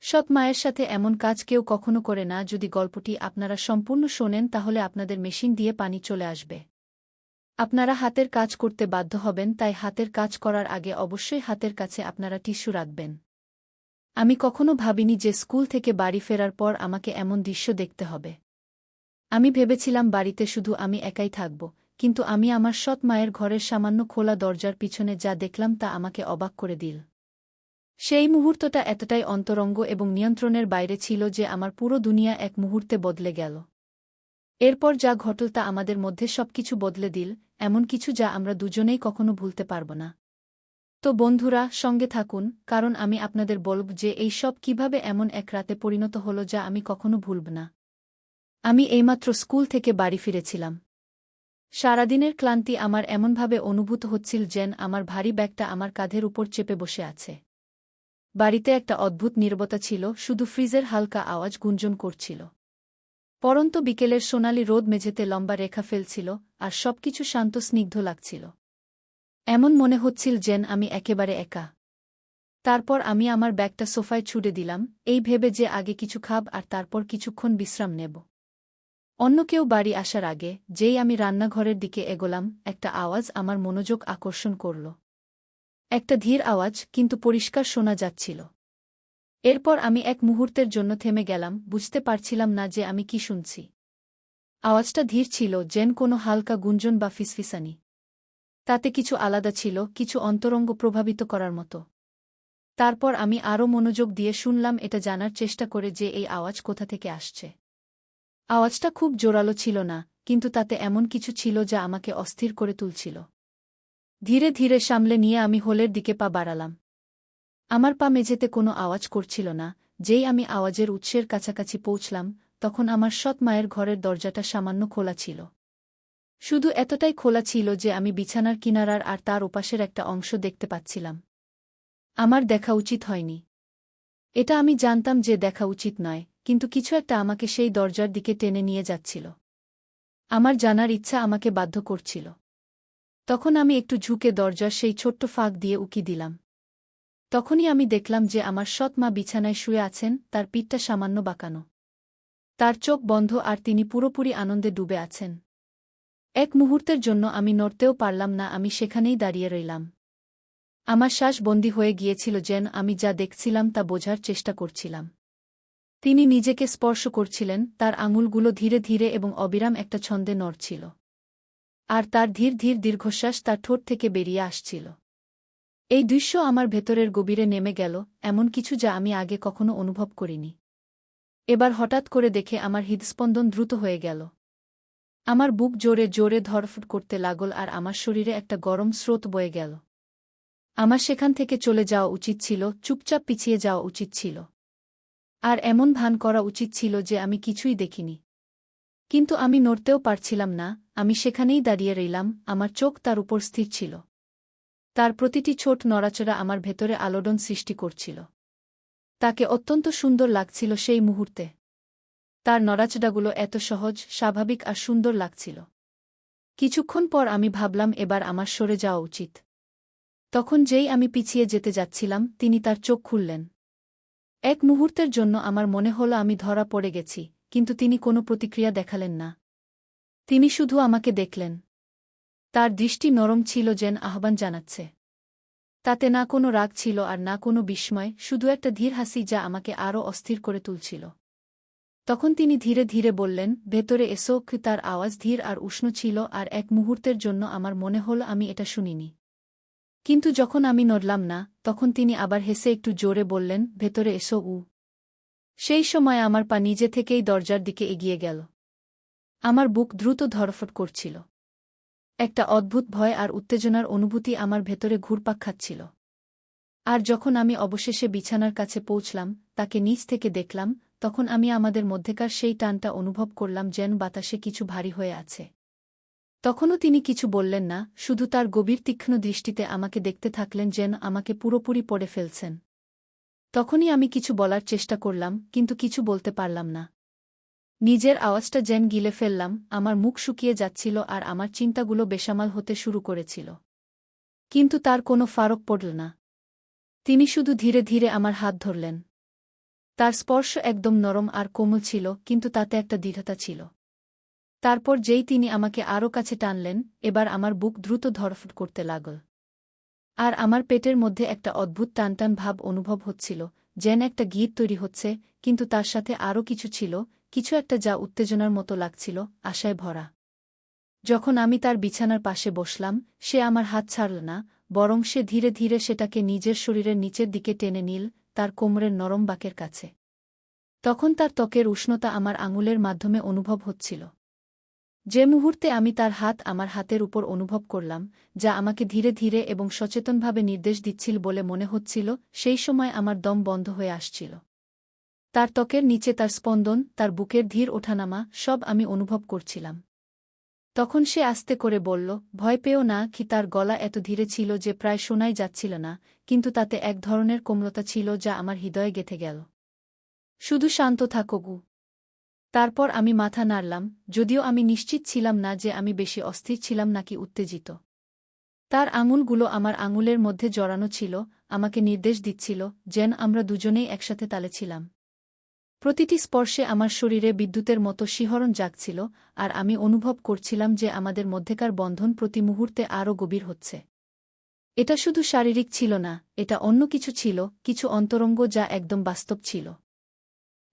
সৎ মায়ের সাথে এমন কাজ কেউ কখনো করে না। যদি গল্পটি আপনারা সম্পূর্ণ শোনেন তাহলে আপনাদের মেশিন দিয়ে পানি চলে আসবে। আপনারা হাতের কাজ করতে বাধ্য হবেন, তাই হাতের কাজ করার আগে অবশ্যই হাতের কাছে আপনারা টিস্যু রাখবেন। আমি কখনো ভাবিনি যে স্কুল থেকে বাড়ি ফেরার পর আমাকে এমন দৃশ্য দেখতে হবে। আমি ভেবেছিলাম বাড়িতে শুধু আমি একাই থাকব, কিন্তু আমি আমার সৎ মায়ের ঘরের সামান্য খোলা দরজার পিছনে যা দেখলাম তা আমাকে অবাক করে দিল। সেই মুহূর্তটা এতটাই অন্তরঙ্গ এবং নিয়ন্ত্রণের বাইরে ছিল যে আমার পুরো দুনিয়া এক মুহূর্তে বদলে গেল। এরপর যা ঘটল তা আমাদের মধ্যে সবকিছু বদলে দিল, এমন কিছু যা আমরা দুজনেই কখনো ভুলতে পারব না। তো বন্ধুরা, সঙ্গে থাকুন, কারণ আমি আপনাদের বলব যে এই সব কীভাবে এমন এক রাতে পরিণত হল যা আমি কখনো ভুলব না। আমি এইমাত্র স্কুল থেকে বাড়ি ফিরেছিলাম। সারাদিনের ক্লান্তি আমার এমনভাবে অনুভূত হচ্ছিল যেন আমার ভারী ব্যাগটা আমার কাঁধের উপর চেপে বসে আছে। বাড়িতে একটা অদ্ভুত নীরবতা ছিল, শুধু ফ্রিজের হালকা আওয়াজ গুঞ্জন করছিল। পরন্ত বিকেলের সোনালি রোদ মেঝেতে লম্বা রেখা ফেলছিল, আর সবকিছু শান্ত স্নিগ্ধ লাগছিল। এমন মনে হচ্ছিল যেন আমি একেবারে একা। তারপর আমি আমার ব্যাগটা সোফায় ছুড়ে দিলাম, এই ভেবে যে আগে কিছু খাব আর তারপর কিছুক্ষণ বিশ্রাম নেব। অন্য কেউ বাড়ি আসার আগে, যেই আমি রান্নাঘরের দিকে এগোলাম, একটা আওয়াজ আমার মনোযোগ আকর্ষণ করল। একটা ধীর আওয়াজ, কিন্তু পরিষ্কার শোনা যাচ্ছিল। এরপর আমি এক মুহূর্তের জন্য থেমে গেলাম, বুঝতে পারছিলাম না যে আমি কি শুনছি। আওয়াজটা ধীর ছিল, যেন কোনো হালকা গুঞ্জন বা ফিসফিসানি। তাতে কিছু আলাদা ছিল, কিছু অন্তরঙ্গ প্রভাবিত করার মতো। তারপর আমি আরও মনোযোগ দিয়ে শুনলাম, এটা জানার চেষ্টা করে যে এই আওয়াজ কোথা থেকে আসছে। আওয়াজটা খুব জোরালো ছিল না, কিন্তু তাতে এমন কিছু ছিল যা আমাকে অস্থির করে তুলছিল। ধীরে ধীরে সামলে নিয়ে আমি হোলের দিকে পা বাড়ালাম। আমার পা মেঝেতে কোনো আওয়াজ করছিল না। যেই আমি আওয়াজের উৎসের কাছাকাছি পৌঁছলাম, তখন আমার সৎ মায়ের ঘরের দরজাটা সামান্য খোলা ছিল। শুধু এতটাই খোলা ছিল যে আমি বিছানার কিনারার আর তার ওপাশের একটা অংশ দেখতে পাচ্ছিলাম। আমার দেখা উচিত হয়নি। এটা আমি জানতাম যে দেখা উচিত নয়, কিন্তু কিছু একটা আমাকে সেই দরজার দিকে টেনে নিয়ে যাচ্ছিল। আমার জানার ইচ্ছা আমাকে বাধ্য করছিল। তখন আমি একটু ঝুঁকে দরজার সেই ছোট্ট ফাঁক দিয়ে উকি দিলাম। তখনই আমি দেখলাম যে আমার সৎ মা বিছানায় শুয়ে আছেন, তার পিঠটা সামান্য বাঁকানো। তার চোখ বন্ধ আর তিনি পুরোপুরি আনন্দে ডুবে আছেন। এক মুহূর্তের জন্য আমি নড়তেও পারলাম না, আমি সেখানেই দাঁড়িয়ে রইলাম। আমার শ্বাস বন্দী হয়ে গিয়েছিল যেন আমি যা দেখছিলাম তা বোঝার চেষ্টা করছিলাম। তিনি নিজেকে স্পর্শ করছিলেন, তার আঙুলগুলো ধীরে ধীরে এবং অবিরাম একটা ছন্দে নড়ছিল। আর তার ধীর ধীর দীর্ঘশ্বাস তার ঠোঁট থেকে বেরিয়ে আসছিল। এই দৃশ্য আমার ভেতরের গভীরে নেমে গেল, এমন কিছু যা আমি আগে কখনো অনুভব করিনি। এবার হঠাৎ করে দেখে আমার হৃদস্পন্দন দ্রুত হয়ে গেল। আমার বুক জোরে জোরে ধড়ফড় করতে লাগল আর আমার শরীরে একটা গরম স্রোত বয়ে গেল। আমার সেখান থেকে চলে যাওয়া উচিত ছিল, চুপচাপ পিছিয়ে যাওয়া উচিত ছিল। আর এমন ভান করা উচিত ছিল যে আমি কিছুই দেখিনি। কিন্তু আমি নড়তেও পারছিলাম না, আমি সেখানেই দাঁড়িয়ে রইলাম, আমার চোখ তার উপর স্থির ছিল। তার প্রতিটি ছোট নড়াচড়া আমার ভেতরে আলোড়ন সৃষ্টি করছিল। তাকে অত্যন্ত সুন্দর লাগছিল সেই মুহূর্তে। তার নড়াচড়াগুলো এত সহজ, স্বাভাবিক আর সুন্দর লাগছিল। কিছুক্ষণ পর আমি ভাবলাম এবার আমার সরে যাওয়া উচিত। তখন যেই আমি পিছিয়ে যেতে যাচ্ছিলাম, তিনি তার চোখ খুললেন। এক মুহূর্তের জন্য আমার মনে হলো আমি ধরা পড়ে গেছি, কিন্তু তিনি কোনো প্রতিক্রিয়া দেখালেন না। তিনি শুধু আমাকে দেখলেন। তার দৃষ্টি নরম ছিল, যেন আহ্বান জানাচ্ছে। তাতে না কোনো রাগ ছিল আর না কোনো বিস্ময়, শুধু একটা ধীর হাসি যা আমাকে আরও অস্থির করে তুলছিল। তখন তিনি ধীরে ধীরে বললেন, ভেতরে এসো। তার আওয়াজ ধীর আর উষ্ণ ছিল, আর এক মুহূর্তের জন্য আমার মনে হল আমি এটা শুনিনি। কিন্তু যখন আমি নড়লাম না, তখন তিনি আবার হেসে একটু জোরে বললেন, ভেতরে এসো। সেই সময় আমার পা নিজে থেকেই দরজার দিকে এগিয়ে গেল। আমার বুক দ্রুত ধড়ফড় করছিল। একটা অদ্ভুত ভয় আর উত্তেজনার অনুভূতি আমার ভেতরে ঘুরপাক খাচ্ছিল। আর যখন আমি অবশেষে বিছানার কাছে পৌঁছলাম, তাকে নিচ থেকে দেখলাম, তখন আমি আমাদের মধ্যেকার সেই টানটা অনুভব করলাম, যেন বাতাসে কিছু ভারী হয়ে আছে। তখনও তিনি কিছু বললেন না, শুধু তার গভীর তীক্ষ্ণ দৃষ্টিতে আমাকে দেখতে থাকলেন, যেন আমাকে পুরোপুরি পড়ে ফেলছেন। তখনই আমি কিছু বলার চেষ্টা করলাম, কিন্তু কিছু বলতে পারলাম না। নিজের আওয়াজটা যেন গিলে ফেললাম, আমার মুখ শুকিয়ে যাচ্ছিল আর আমার চিন্তাগুলো বেসামাল হতে শুরু করেছিল। কিন্তু তার কোনো ফারক পড়ল না। তিনি শুধু ধীরে ধীরে আমার হাত ধরলেন। তার স্পর্শ একদম নরম আর কোমল ছিল, কিন্তু তাতে একটা দৃঢ়তা ছিল। তারপর যেই তিনি আমাকে আরও কাছে টানলেন, এবার আমার বুক দ্রুত ধড়ফড় করতে লাগল। আর আমার পেটের মধ্যে একটা অদ্ভুত টানটান ভাব অনুভব হচ্ছিল, যেন একটা গীত তৈরি হচ্ছে, কিন্তু তার সাথে আরও কিছু ছিল, কিছু একটা যা উত্তেজনার মতো লাগছিল, আশায় ভরা। যখন আমি তার বিছানার পাশে বসলাম, সে আমার হাত ছাড়ল না, বরং সে ধীরে ধীরে সেটাকে নিজের শরীরের নিচের দিকে টেনে নিল, তার কোমরের নরম বাঁকের কাছে। তখন তার ত্বকের উষ্ণতা আমার আঙুলের মাধ্যমে অনুভব হচ্ছিল। যে মুহূর্তে আমি তার হাত আমার হাতের উপর অনুভব করলাম, যা আমাকে ধীরে ধীরে এবং সচেতনভাবে নির্দেশ দিচ্ছিল বলে মনে হচ্ছিল, সেই সময় আমার দম বন্ধ হয়ে আসছিল। তার ত্বকের নিচে তার স্পন্দন, তার বুকের ধীর ওঠানামা, সব আমি অনুভব করছিলাম। তখন সে আস্তে করে বলল, ভয় পেও না। কি তার গলা এত ধীরে ছিল যে প্রায় শোনাই যাচ্ছিল না, কিন্তু তাতে এক ধরনের কোমলতা ছিল যা আমার হৃদয়ে গেঁথে গেল। শুধু শান্ত থাকো গু। তারপর আমি মাথা নাড়লাম, যদিও আমি নিশ্চিত ছিলাম না যে আমি বেশি অস্থির ছিলাম নাকি উত্তেজিত। তার আঙুলগুলো আমার আঙুলের মধ্যে জড়ানো ছিল, আমাকে নির্দেশ দিচ্ছিল, যেন আমরা দুজনেই একসাথে তালে ছিলাম। প্রতিটি স্পর্শে আমার শরীরে বিদ্যুতের মতো শিহরণ জাগছিল, আর আমি অনুভব করছিলাম যে আমাদের মধ্যেকার বন্ধন প্রতি মুহূর্তে আরও গভীর হচ্ছে। এটা শুধু শারীরিক ছিল না, এটা অন্য কিছু ছিল, কিছু অন্তরঙ্গ যা একদম বাস্তব ছিল।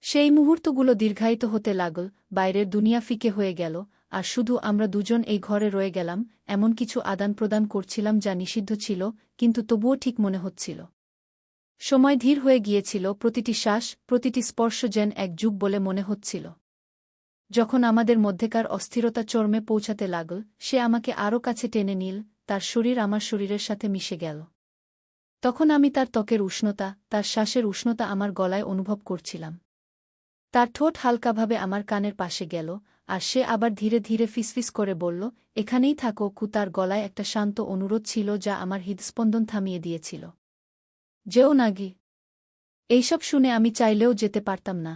সেই মুহূর্তগুলো দীর্ঘায়িত হতে লাগল, বাইরের দুনিয়া ফিকে হয়ে গেল, আর শুধু আমরা দুজন এই ঘরে রয়ে গেলাম, এমন কিছু আদান প্রদান করছিলাম যা নিষিদ্ধ ছিল, কিন্তু তবুও ঠিক মনে হচ্ছিল। সময় ধীর হয়ে গিয়েছিল, প্রতিটি শ্বাস, প্রতিটি স্পর্শ যেন এক যুগ বলে মনে হচ্ছিল। যখন আমাদের মধ্যেকার অস্থিরতা চরমে পৌঁছাতে লাগল, সে আমাকে আরও কাছে টেনে নিল, তার শরীর আমার শরীরের সাথে মিশে গেল। তখন আমি তার ত্বকের উষ্ণতা, তার শ্বাসের উষ্ণতা আমার গলায় অনুভব করছিলাম। তার ঠোঁট হালকাভাবে আমার কানের পাশে গেল, আর সে আবার ধীরে ধীরে ফিসফিস করে বলল, এখানেই থাকো কু। তার গলায় একটা শান্ত অনুরোধ ছিল যা আমার হৃদস্পন্দন থামিয়ে দিয়েছিল। যেও না গি। এইসব শুনে আমি চাইলেও যেতে পারতাম না।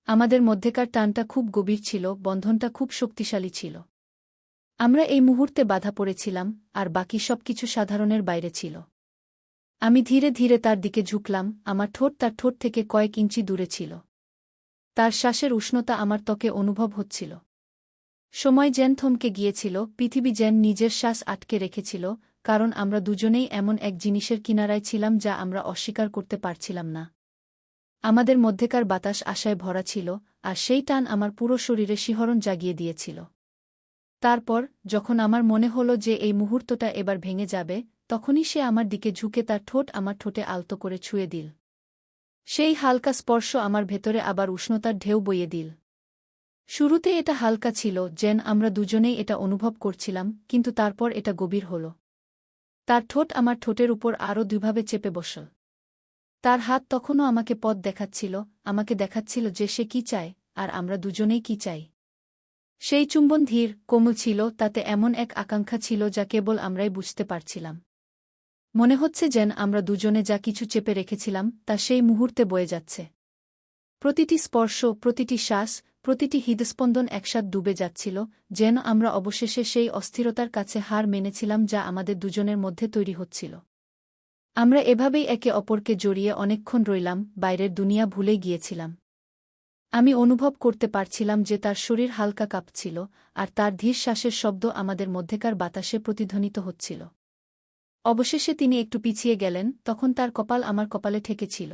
আমাদের মধ্যেকার টানটা খুব গভীর ছিল, বন্ধনটা খুব শক্তিশালী ছিল। আমরা এই মুহূর্তে বাধা পড়েছিলাম, আর বাকি সবকিছু সাধারণের বাইরে ছিল। আমি ধীরে ধীরে তার দিকে ঝুঁকলাম, আমার ঠোঁট তার ঠোঁট থেকে কয়েক ইঞ্চি দূরে ছিল। তার শ্বাসের উষ্ণতা আমার ত্বকে অনুভব হচ্ছিল। সময় যেন থমকে গিয়েছিল, পৃথিবী যেন নিজের শ্বাস আটকে রেখেছিল, কারণ আমরা দুজনেই এমন এক জিনিসের কিনারায় ছিলাম যা আমরা অস্বীকার করতে পারছিলাম না। আমাদের মধ্যেকার বাতাস আশায় ভরা ছিল, আর সেই টান আমার পুরো শরীরে শিহরণ জাগিয়ে দিয়েছিল। তারপর, যখন আমার মনে হলো যে এই মুহূর্তটা এবার ভেঙে যাবে, তখনই সে আমার দিকে ঝুঁকে তার ঠোঁট আমার ঠোঁটে আলতো করে ছুঁয়ে দিল। সেই হালকা স্পর্শ আমার ভেতরে আবার উষ্ণতার ঢেউ বইয়ে দিল। শুরুতে এটা হালকা ছিল, যেন আমরা দুজনেই এটা অনুভব করছিলাম, কিন্তু তারপর এটা গভীর হল। তার ঠোঁট আমার ঠোঁটের উপর আরও দুইভাবে চেপে বসল। তার হাত তখনও আমাকে পথ দেখাচ্ছিল, আমাকে দেখাচ্ছিল যে সে কি চায়, আর আমরা দুজনেই কি চাই। সেই চুম্বন ধীর, কোমল ছিল, তাতে এমন এক আকাঙ্ক্ষা ছিল যা কেবল আমরাই বুঝতে পারছিলাম। মনে হচ্ছে যেন আমরা দুজনে যা কিছু চেপে রেখেছিলাম তা সেই মুহূর্তে বয়ে যাচ্ছে। প্রতিটি স্পর্শ, প্রতিটি শ্বাস, প্রতিটি হৃদস্পন্দন একসাথে ডুবে যাচ্ছিল, যেন আমরা অবশেষে সেই অস্থিরতার কাছে হার মেনেছিলাম যা আমাদের দুজনের মধ্যে তৈরি হচ্ছিল। আমরা এভাবেই একে অপরকে জড়িয়ে অনেকক্ষণ রইলাম, বাইরের দুনিয়া ভুলে গিয়েছিলাম। আমি অনুভব করতে পারছিলাম যে তার শরীর হালকা কাঁপছিল, আর তার ধীর শ্বাসের শব্দ আমাদের মধ্যেকার বাতাসে প্রতিধ্বনিত হচ্ছিল। অবশেষে তিনি একটু পিছিয়ে গেলেন, তখন তার কপাল আমার কপালে ঠেকেছিল।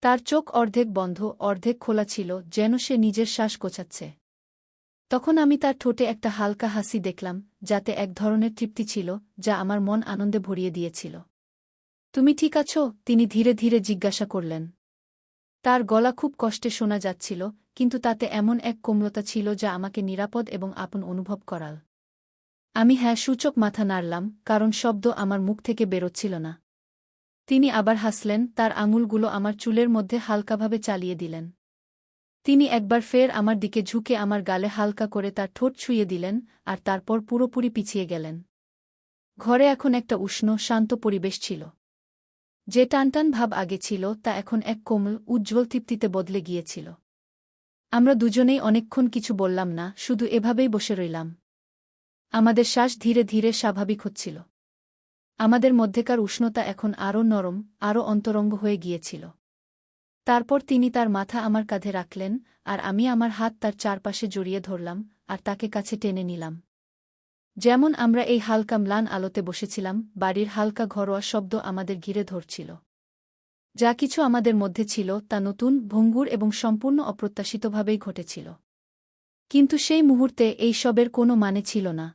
তার চোখ অর্ধেক বন্ধ, অর্ধেক খোলা ছিল, যেন সে নিজের শ্বাস গোছাচ্ছে। তখন আমি তার ঠোঁটে একটা হালকা হাসি দেখলাম, যাতে এক ধরনের তৃপ্তি ছিল, যা আমার মন আনন্দে ভরিয়ে দিয়েছিল। তুমি ঠিক আছো? তিনি ধীরে ধীরে জিজ্ঞাসা করলেন। তার গলা খুব কষ্টে শোনা যাচ্ছিল, কিন্তু তাতে এমন এক কোমলতা ছিল যা আমাকে নিরাপদ এবং আপন অনুভব করাল। আমি হ্যাঁ সূচক মাথা নাড়লাম, কারণ শব্দ আমার মুখ থেকে বেরোচ্ছিল না। তিনি আবার হাসলেন, তার আঙুলগুলো আমার চুলের মধ্যে হালকাভাবে চালিয়ে দিলেন। তিনি একবার ফের আমার দিকে ঝুঁকে আমার গালে হালকা করে তার ঠোঁট ছুঁয়ে দিলেন, আর তারপর পুরোপুরি পিছিয়ে গেলেন। ঘরে এখন একটা উষ্ণ, শান্ত পরিবেশ ছিল। যে টানটান ভাব আগে ছিল তা এখন এক কোমল, উজ্জ্বল তৃপ্তিতে বদলে গিয়েছিল। আমরা দুজনেই অনেকক্ষণ কিছু বললাম না, শুধু এভাবেই বসে রইলাম। আমাদের শ্বাস ধীরে ধীরে স্বাভাবিক হচ্ছিল। আমাদের মধ্যেকার উষ্ণতা এখন আরও নরম, আরও অন্তরঙ্গ হয়ে গিয়েছিল। তারপর তিনি তার মাথা আমার কাঁধে রাখলেন, আর আমি আমার হাত তার চারপাশে জড়িয়ে ধরলাম আর তাকে কাছে টেনে নিলাম। যেমন আমরা এই হালকা ম্লান আলোতে বসেছিলাম, বাড়ির হালকা ঘরোয়া শব্দ আমাদের ঘিরে ধরছিল। যা কিছু আমাদের মধ্যে ছিল তা নতুন, ভঙ্গুর এবং সম্পূর্ণ অপ্রত্যাশিতভাবেই ঘটেছিল। কিন্তু সেই মুহূর্তে এই সবের কোনো মানে ছিল না।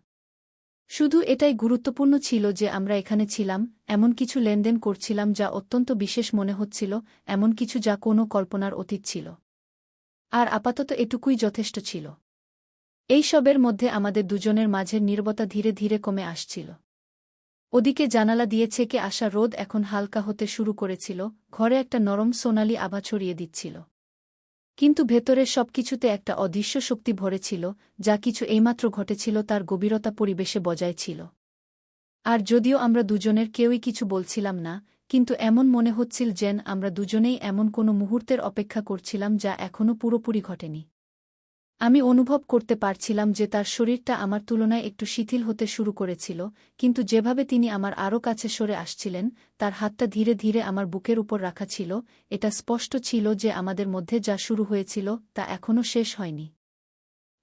শুধু এটাই গুরুত্বপূর্ণ ছিল যে আমরা এখানে ছিলাম, এমন কিছু লেনদেন করছিলাম যা অত্যন্ত বিশেষ মনে হচ্ছিল, এমন কিছু যা কোনো কল্পনার অতীত ছিল। আর আপাতত এটুকুই যথেষ্ট ছিল। এই সবের মধ্যে আমাদের দুজনের মাঝের নীরবতা ধীরে ধীরে কমে আসছিল। ওদিকে জানালা দিয়ে ছেকে আসা রোদ এখন হালকা হতে শুরু করেছিল, ঘরে একটা নরম সোনালি আভা ছড়িয়ে দিচ্ছিল। কিন্তু ভেতরের সবকিছুতে একটা অদৃশ্য শক্তি ভরে ছিল, যা কিছু এইমাত্র ঘটেছিল তার গভীরতা পরিবেশে বজায় ছিল। আর যদিও আমরা দুজনের কেউই কিছু বলছিলাম না, কিন্তু এমন মনে হচ্ছিল যেন আমরা দুজনেই এমন কোনো মুহূর্তের অপেক্ষা করছিলাম যা এখনও পুরোপুরি ঘটেনি। আমি অনুভব করতে পারছিলাম যে তার শরীরটা আমার তুলনায় একটু শিথিল হতে শুরু করেছিল, কিন্তু যেভাবে তিনি আমার আরও কাছে সরে আসছিলেন, তার হাতটা ধীরে ধীরে আমার বুকের উপর রাখা ছিল, এটা স্পষ্ট ছিল যে আমাদের মধ্যে যা শুরু হয়েছিল তা এখনও শেষ হয়নি।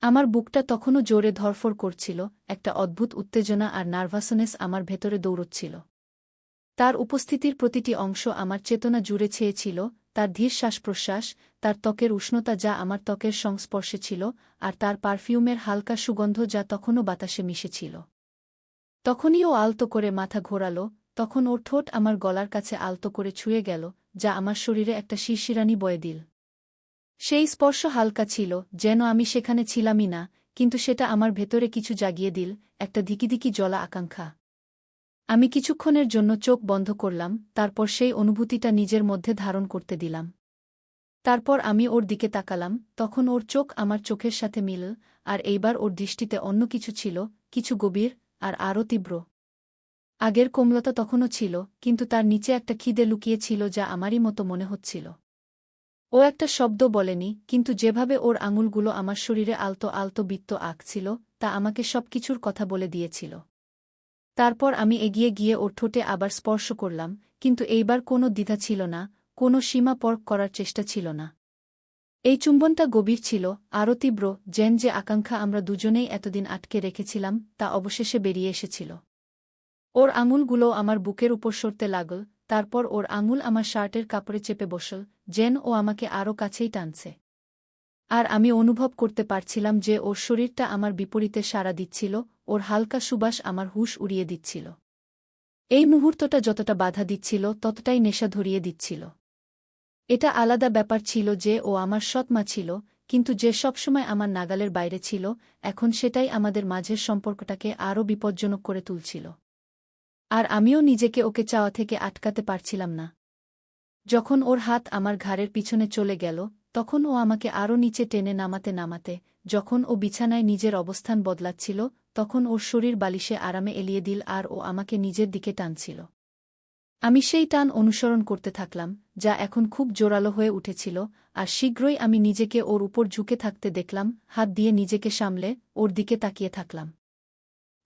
আমার বুকটা তখনও জোরে ধড়ফড় করছিল, একটা অদ্ভুত উত্তেজনা আর নার্ভাসনেস আমার ভেতরে দৌড়চ্ছিল। তার উপস্থিতির প্রতিটি অংশ আমার চেতনা জুড়ে ছেয়েছিল, তার ধীর শ্বাসপ্রশ্বাস, তার ত্বকের উষ্ণতা যা আমার ত্বকের সংস্পর্শে ছিল, আর তার পারফিউমের হালকা সুগন্ধ যা তখনও বাতাসে মিশেছিল। তখনই ও আলতো করে মাথা ঘোরাল, তখন ওর ঠোঁট আমার গলার কাছে আলতো করে ছুঁয়ে গেল, যা আমার শরীরে একটা শিরশিরানি বয়ে দিল। সেই স্পর্শ হালকা ছিল, যেন আমি সেখানে ছিলামই না, কিন্তু সেটা আমার ভেতরে কিছু জাগিয়ে দিল, একটা ধিকিধিকি জ্বলা আকাঙ্ক্ষা। আমি কিছুক্ষণের জন্য চোখ বন্ধ করলাম, তারপর সেই অনুভূতিটা নিজের মধ্যে ধারণ করতে দিলাম। তারপর আমি ওর দিকে তাকালাম, তখন ওর চোখ আমার চোখের সাথে মিলল, আর এইবার ওর দৃষ্টিতে অন্য কিছু ছিল, কিছু গভীর, আর আরও তীব্র। আগের কোমলতা তখনও ছিল, কিন্তু তার নিচে একটা খিদে লুকিয়ে ছিল যা আমারই মতো মনে হচ্ছিল। ও একটা শব্দ বলেনি, কিন্তু যেভাবে ওর আঙুলগুলো আমার শরীরে আলতো আলতো বৃত্ত আঁকছিল, তা আমাকে সবকিছুর কথা বলে দিয়েছিল। তারপর আমি এগিয়ে গিয়ে ওর ঠোঁটে আবার স্পর্শ করলাম, কিন্তু এইবার কোনো দ্বিধা ছিল না, কোনো সীমা পরখ করার চেষ্টা ছিল না। এই চুম্বনটা গভীর ছিল, আরও তীব্র, যেন যে আকাঙ্ক্ষা আমরা দুজনেই এতদিন আটকে রেখেছিলাম তা অবশেষে বেরিয়ে এসেছিল। ওর আঙুলগুলো আমার বুকের উপর সরতে লাগল, তারপর ওর আঙুল আমার শার্টের কাপড়ে চেপে বসল, যেন ও আমাকে আরও কাছেই টানছে। আর আমি অনুভব করতে পারছিলাম যে ওর শরীরটা আমার বিপরীতে সাড়া দিচ্ছিল, ওর হালকা সুবাস আমার হুঁশ উড়িয়ে দিচ্ছিল। এই মুহূর্তটা যতটা বাধা দিচ্ছিল ততটাই নেশা ধরিয়ে দিচ্ছিল। এটা আলাদা ব্যাপার ছিল যে ও আমার সৎমা ছিল, কিন্তু যে সবসময় আমার নাগালের বাইরে ছিল, এখন সেটাই আমাদের মাঝের সম্পর্কটাকে আরও বিপজ্জনক করে তুলছিল। আর আমিও নিজেকে ওকে চাওয়া থেকে আটকাতে পারছিলাম না। যখন ওর হাত আমার ঘাড়ের পিছনে চলে গেল, তখন ও আমাকে আরও নিচে টেনে নামাতে নামাতে, যখন ও বিছানায় নিজের অবস্থান বদলাচ্ছিল, তখন ওর শরীর বালিশে আরামে এলিয়ে দিল আর ও আমাকে নিজের দিকে টানছিল। আমি সেই টান অনুসরণ করতে থাকলাম, যা এখন খুব জোরালো হয়ে উঠেছিল, আর শীঘ্রই আমি নিজেকে ওর উপর ঝুঁকে থাকতে দেখলাম, হাত দিয়ে নিজেকে সামলে, ওর দিকে তাকিয়ে থাকলাম।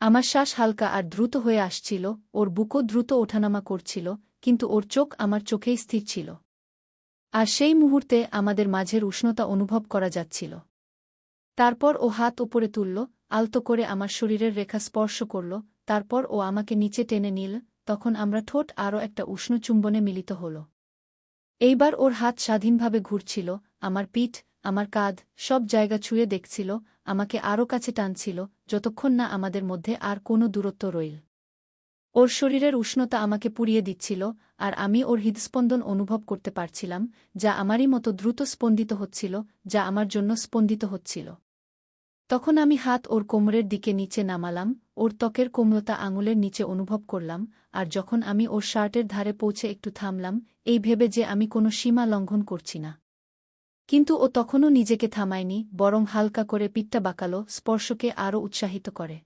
আমার শ্বাস হালকা আর দ্রুত হয়ে আসছিল, ওর বুকও দ্রুত ওঠানামা করছিল, কিন্তু ওর চোখ আমার চোখেই স্থির ছিল। আর সেই মুহূর্তে আমাদের মাঝের উষ্ণতা অনুভব করা যাচ্ছিল। তারপর ও হাত ওপরে তুলল, আলতো করে আমার শরীরের রেখা স্পর্শ করল, তারপর ও আমাকে নিচে টেনে নিল, তখন আমরা ঠোঁট আরও একটা উষ্ণ চুম্বনে মিলিত হল। এইবার ওর হাত স্বাধীনভাবে ঘুরছিল, আমার পিঠ, আমার কাঁধ, সব জায়গা ছুঁয়ে দেখছিল, আমাকে আরও কাছে টানছিল, যতক্ষণ না আমাদের মধ্যে আর কোনো দূরত্ব রইল। ওর শরীরের উষ্ণতা আমাকে পুড়িয়ে দিচ্ছিল, আর আমি ওর হৃদস্পন্দন অনুভব করতে পারছিলাম, যা আমারই মতো দ্রুত স্পন্দিত হচ্ছিল, যা আমার জন্য স্পন্দিত হচ্ছিল। তখন আমি হাত ওর কোমরের দিকে নিচে নামালাম, ওর ত্বকের কোমলতা আঙুলের নিচে অনুভব করলাম, আর যখন আমি ওর শার্টের ধারে পৌঁছে একটু থামলাম, এই ভেবে যে আমি কোনো সীমা লঙ্ঘন করছি না। কিন্তু ও তখনও নিজেকে থামায়নি, বরং হালকা করে পিঠটা বাঁকালো, স্পর্শকে আরও উৎসাহিত করে।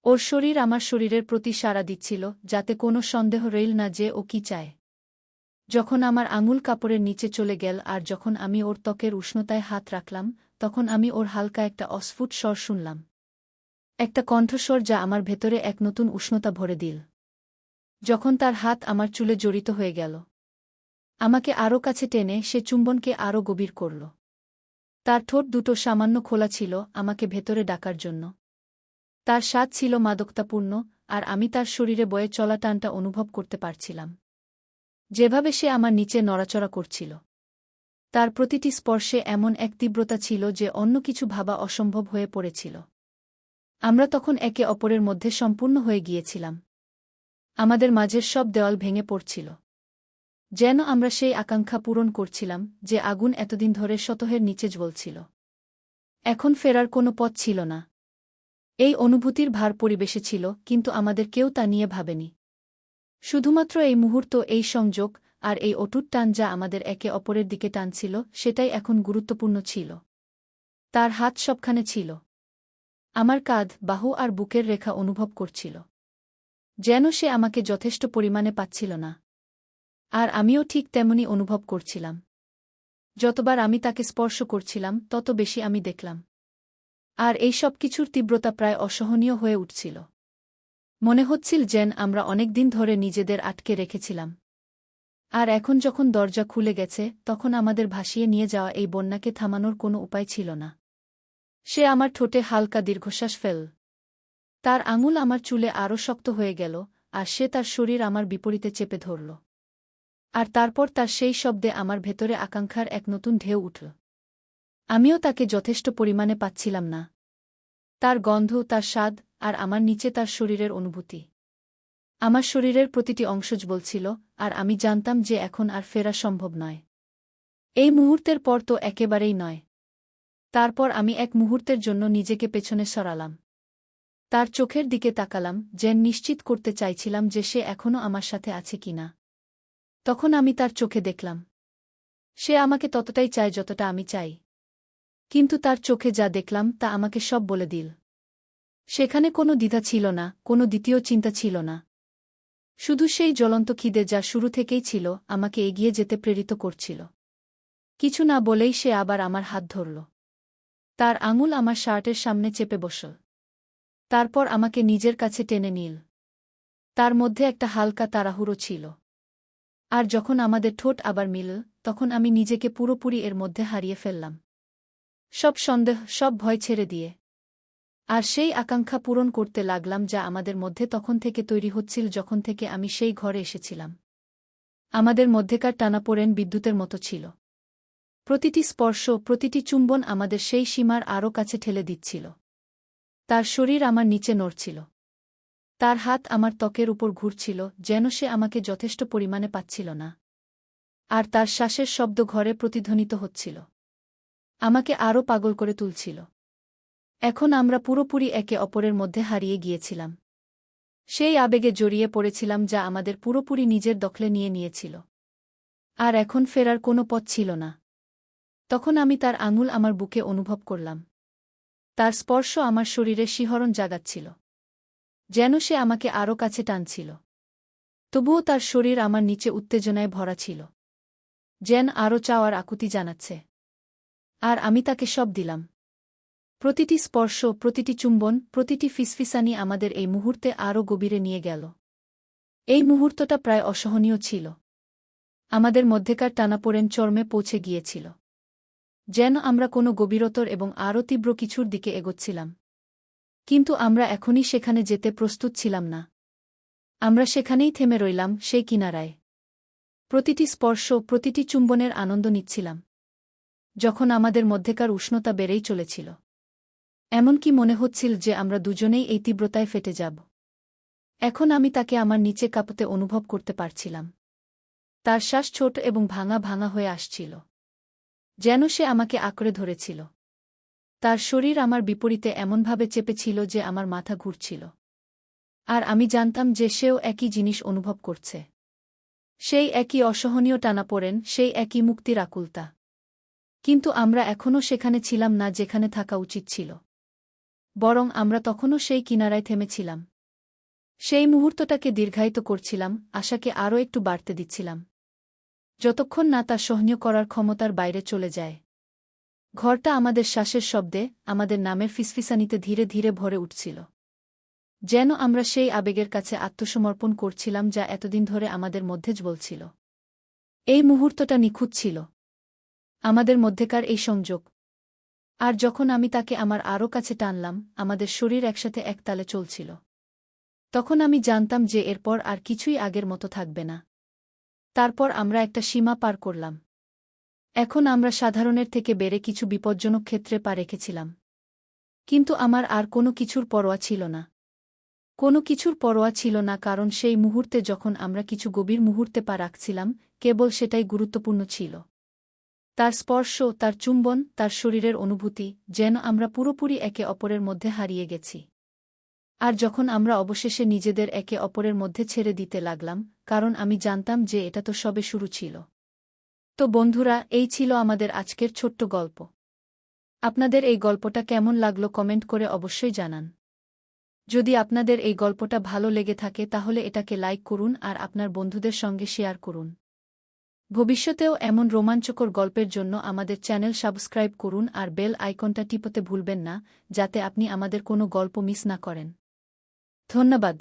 ওর শরীর আমার শরীরের প্রতি সাড়া দিচ্ছিল, যাতে কোনো সন্দেহ রইল না যে ও কি চায়। যখন আমার আঙুল কাপড়ের নিচে চলে গেল আর যখন আমি ওর ত্বকের উষ্ণতায় হাত রাখলাম, তখন আমি ওর হালকা একটা অস্ফুট স্বর শুনলাম। একটা কণ্ঠস্বর যা আমার ভেতরে এক নতুন উষ্ণতা ভরে দিল। যখন তার হাত আমার চুলে জড়িত হয়ে গেল, আমাকে আরও কাছে টেনে সে চুম্বনকে আরও গভীর করল। তার ঠোঁট দুটো সামান্য খোলা ছিল আমাকে ভেতরে ডাকার জন্য। তার স্বাদ ছিল মাদকতাপূর্ণ, আর আমি তার শরীরে বয়ে চলা টানটা অনুভব করতে পারছিলাম। যেভাবে সে আমার নিচে নড়াচড়া করছিল, তার প্রতিটি স্পর্শে এমন এক তীব্রতা ছিল যে অন্য কিছু ভাবা অসম্ভব হয়ে পড়েছিল। আমরা তখন একে অপরের মধ্যে সম্পূর্ণ হয়ে গিয়েছিলাম। আমাদের মাঝের সব দেওয়াল ভেঙে পড়ছিল। যেন আমরা সেই আকাঙ্ক্ষা পূরণ করছিলাম যে আগুন এতদিন ধরে সতহের নিচে জ্বলছিল। এখন ফেরার কোনো পথ ছিল না। এই অনুভূতির ভার পরিবেশে ছিল, কিন্তু আমাদের কেউ তা নিয়ে ভাবেনি। শুধুমাত্র এই মুহূর্ত, এই সংযোগ, আর এই অটুট টান যা আমাদের একে অপরের দিকে টানছিল, সেটাই এখন গুরুত্বপূর্ণ ছিল। তার হাত সবখানে ছিল। আমার কাঁধ, বাহু আর বুকের রেখা অনুভব করছিল। যেন সে আমাকে যথেষ্ট পরিমাণে পাচ্ছিল না। আর আমিও ঠিক তেমনি অনুভব করছিলাম। যতবার আমি তাকে স্পর্শ করছিলাম, তত বেশি আমি দেখলাম। আর এই সব কিছুর তীব্রতা প্রায় অসহনীয় হয়ে উঠছিল। মনে হচ্ছিল যেন আমরা অনেক দিন ধরে নিজেদের আটকে রেখেছিলাম। আর এখন যখন দরজা খুলে গেছে, তখন আমাদের ভাসিয়ে নিয়ে যাওয়া এই বন্যাকে থামানোর কোনো উপায় ছিল না। সে আমার ঠোঁটে হালকা দীর্ঘশ্বাস ফেল। তার আঙুল আমার চুলে আরও শক্ত হয়ে গেল, আর সে তার শরীর আমার বিপরীতে চেপে ধরল। আর তারপর তার সেই শব্দে আমার ভেতরে আকাঙ্ক্ষার এক নতুন ঢেউ উঠল। আমিও তাকে যথেষ্ট পরিমাণে পাচ্ছিলাম না। তার গন্ধ, তার স্বাদ, আর আমার নিচে তার শরীরের অনুভূতি। আমার শরীরের প্রতিটি অংশ বলছিল, আর আমি জানতাম যে এখন আর ফেরা সম্ভব নয়। এই মুহূর্তের পর তো একেবারেই নয়। তারপর আমি এক মুহূর্তের জন্য নিজেকে পেছনে সরালাম। তার চোখের দিকে তাকালাম, যেন নিশ্চিত করতে চাইছিলাম যে সে এখনও আমার সাথে আছে কিনা। তখন আমি তার চোখে দেখলাম, সে আমাকে ততটাই চায় যতটা আমি চাই। কিন্তু তার চোখে যা দেখলাম তা আমাকে সব বলে দিল। সেখানে কোনো দ্বিধা ছিল না, কোনো দ্বিতীয় চিন্তা ছিল না। শুধু সেই জ্বলন্ত খিদে যা শুরু থেকেই ছিল, আমাকে এগিয়ে যেতে প্রেরিত করছিল। কিছু না বলেই সে আবার আমার হাত ধরল। তার আঙুল আমার শার্টের সামনে চেপে বসল। তারপর আমাকে নিজের কাছে টেনে নিল। তার মধ্যে একটা হালকা তাড়াহুড়ো ছিল। আর যখন আমাদের ঠোঁট আবার মিলল, তখন আমি নিজেকে পুরোপুরি এর মধ্যে হারিয়ে ফেললাম। সব সন্দেহ, সব ভয় ছেড়ে দিয়ে। আর সেই আকাঙ্ক্ষা পূরণ করতে লাগলাম যা আমাদের মধ্যে তখন থেকে তৈরি হচ্ছিল, যখন থেকে আমি সেই ঘরে এসেছিলাম। আমাদের মধ্যেকার টানাপোড়েন বিদ্যুতের মতো ছিল। প্রতিটি স্পর্শ, প্রতিটি চুম্বন আমাদের সেই সীমার আরও কাছে ঠেলে দিচ্ছিল। তার শরীর আমার নিচে নড়ছিল। তার হাত আমার ত্বকের উপর ঘুরছিল, যেন সে আমাকে যথেষ্ট পরিমাণে পাচ্ছিল না। আর তার শ্বাসের শব্দ ঘরে প্রতিধ্বনিত হচ্ছিল, আমাকে আরও পাগল করে তুলছিল। এখন আমরা পুরোপুরি একে অপরের মধ্যে হারিয়ে গিয়েছিলাম। সেই আবেগে জড়িয়ে পড়েছিলাম যা আমাদের পুরোপুরি নিজের দখলে নিয়ে নিয়েছিল। আর এখন ফেরার কোনো পথ ছিল না। তখন আমি তার আঙুল আমার বুকে অনুভব করলাম। তার স্পর্শ আমার শরীরে শিহরণ জাগাচ্ছিল, যেন সে আমাকে আরও কাছে টানছিল। তবুও তার শরীর আমার নিচে উত্তেজনায় ভরা ছিল, যেন আরও চাওয়ার আকুতি জানাচ্ছে। আর আমি তাকে সব দিলাম। প্রতিটি স্পর্শ, প্রতিটি চুম্বন, প্রতিটি ফিসফিসানি আমাদের এই মুহূর্তে আরও গভীরে নিয়ে গেল। এই মুহূর্তটা প্রায় অসহনীয় ছিল। আমাদের মধ্যেকার টানাপোড়েন চরমে পৌঁছে গিয়েছিল। যেন আমরা কোনো গভীরতর এবং আরও তীব্র কিছুর দিকে এগোচ্ছিলাম। কিন্তু আমরা এখনই সেখানে যেতে প্রস্তুত ছিলাম না। আমরা সেখানেই থেমে রইলাম, সেই কিনারায়। প্রতিটি স্পর্শ, প্রতিটি চুম্বনের আনন্দ নিচ্ছিলাম। যখন আমাদের মধ্যেকার উষ্ণতা বেড়েই চলেছিল, এমনকি মনে হচ্ছিল যে আমরা দুজনেই এই তীব্রতায় ফেটে যাব। এখন আমি তাকে আমার নিচে কাঁপতে অনুভব করতে পারছিলাম। তার শ্বাস ছোট এবং ভাঙা ভাঙা হয়ে আসছিল, যেন সে আমাকে আঁকড়ে ধরেছিল। তার শরীর আমার বিপরীতে এমনভাবে চেপেছিল যে আমার মাথা ঘুরছিল। আর আমি জানতাম যে সেও একই জিনিস অনুভব করছে। সেই একই অসহনীয় টানাপোড়েন, সেই একই মুক্তির আকুলতা। কিন্তু আমরা এখনও সেখানে ছিলাম না যেখানে থাকা উচিত ছিল। বরং আমরা তখনও সেই কিনারায় থেমেছিলাম। সেই মুহূর্তটাকে দীর্ঘায়িত করছিলাম, আশাকে আরও একটু বাড়তে দিচ্ছিলাম, যতক্ষণ না তা সহ্য করার ক্ষমতার বাইরে চলে যায়। ঘরটা আমাদের শ্বাসের শব্দে, আমাদের নামের ফিসফিসানিতে ধীরে ধীরে ভরে উঠছিল। যেন আমরা সেই আবেগের কাছে আত্মসমর্পণ করছিলাম যা এতদিন ধরে আমাদের মধ্যে জ্বলছিল। এই মুহূর্তটা নিখুঁত ছিল। আমাদের মধ্যেকার এই সংযোগ। আর যখন আমি তাকে আমার আরও কাছে টানলাম, আমাদের শরীর একসাথে একতালে চলছিল। তখন আমি জানতাম যে এরপর আর কিছুই আগের মতো থাকবে না। তারপর আমরা একটা সীমা পার করলাম। এখন আমরা সাধারণের থেকে বেড়ে কিছু বিপজ্জনক ক্ষেত্রে পা রেখেছিলাম। কিন্তু আমার আর কোনো কিছুর পরোয়া ছিল না। কোনো কিছুর পরোয়া ছিল না, কারণ সেই মুহূর্তে যখন আমরা কিছু গভীর মুহূর্তে পা রাখছিলাম, কেবল সেটাই গুরুত্বপূর্ণ ছিল। তার স্পর্শ, তার চুম্বন, তার শরীরের অনুভূতি, যেন আমরা পুরোপুরি একে অপরের মধ্যে হারিয়ে গেছি। আর যখন আমরা অবশেষে নিজেদের একে অপরের মধ্যে ছেড়ে দিতে লাগলাম, কারণ আমি জানতাম যে এটা তো সবে শুরু ছিল। তো বন্ধুরা, এই ছিল আমাদের আজকের ছোট্ট গল্প। আপনাদের এই গল্পটা কেমন লাগলো কমেন্ট করে অবশ্যই জানান। যদি আপনাদের এই গল্পটা ভালো লেগে থাকে তাহলে এটাকে লাইক করুন আর আপনার বন্ধুদের সঙ্গে শেয়ার করুন। ভবিষ্যতেও এমন রোমাঞ্চকর গল্পের জন্য আমাদের চ্যানেল সাবস্ক্রাইব করুন আর বেল আইকনটা টিপতে ভুলবেন না, যাতে আপনি আমাদের কোনো গল্প মিস না করেন। ধন্যবাদ।